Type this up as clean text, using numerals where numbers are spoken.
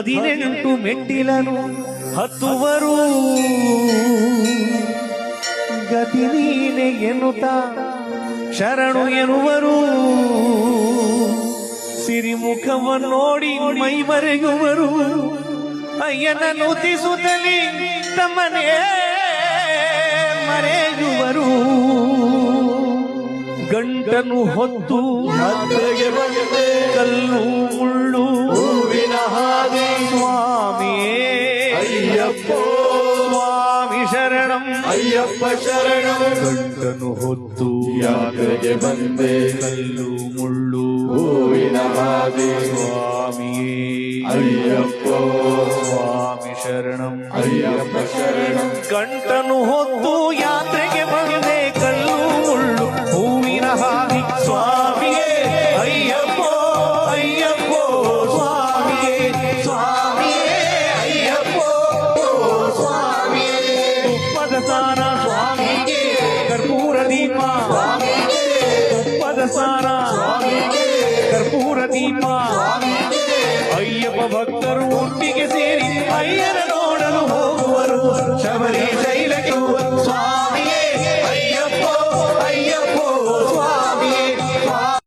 18 ಮೆಟ್ಟಿಲನು ಹತ್ತುವರು ಗತಿ ನೀನೆ ಎನ್ನುತ್ತಾ ಶರಣು ಎನ್ನುವರು ಸಿರಿಮುಖವನ್ನು ನೋಡಿ ಮೈ ಮರೆಯುವರು ಅಯ್ಯನ ನುತಿಸುತ್ತಲಿ ತಮ್ಮನೇ ಮರೆಯುವರು ಗಂಟನು ಹೊತ್ತು ಕಲ್ಲು ಮುಳ್ಳು ಹೂವಿನ ಹಾದಿ ಸ್ವಾಮಿಯೇ ಅಯ್ಯಪ್ಪ ಸ್ವಾಮಿ ಶರಣಂ ಅಯ್ಯಪ್ಪ ಶರಣಂ ಗಂಟನು ಹೊತ್ತು ಯಾತ್ರೆಗೆ ಬಂದೆ ಕಲ್ಲು ಮುಳ್ಳು ಹೂವಿನ ಹಾದಿ ಸ್ವಾಮಿಯೇ ಅಯ್ಯಪ್ಪ ಸ್ವಾಮಿ ಶರಣಂ ಅಯ್ಯಪ್ಪ ಶರಣಂ ಗಂಟನು ಹೊತ್ತು ಯಾತ್ರೆಗೆ ಬಂದೆ ಕಲ್ಲು ಮುಳ್ಳು ಹೂವಿನ ಹಾದಿ ಸ್ವಾಮಿಯೇ ಅಯ್ಯಪ್ಪ ಅಯ್ಯಪ್ಪ ಸ್ವಾಮಿಯೇ ಸ್ವಾಮಿಯೇ ಅಯ್ಯಪ್ಪ ಸ್ವಾಮಿಯೇ ತುಪ್ಪದ ಸಾರ ಸ್ವಾಮಿಗೆ ಕರ್ಪೂರ ದೀಪ ತುಪ್ಪದ ಸಾರ ಸ್ವಾಮಿಗೆ ಕರ್ಪೂರ ದೀಪ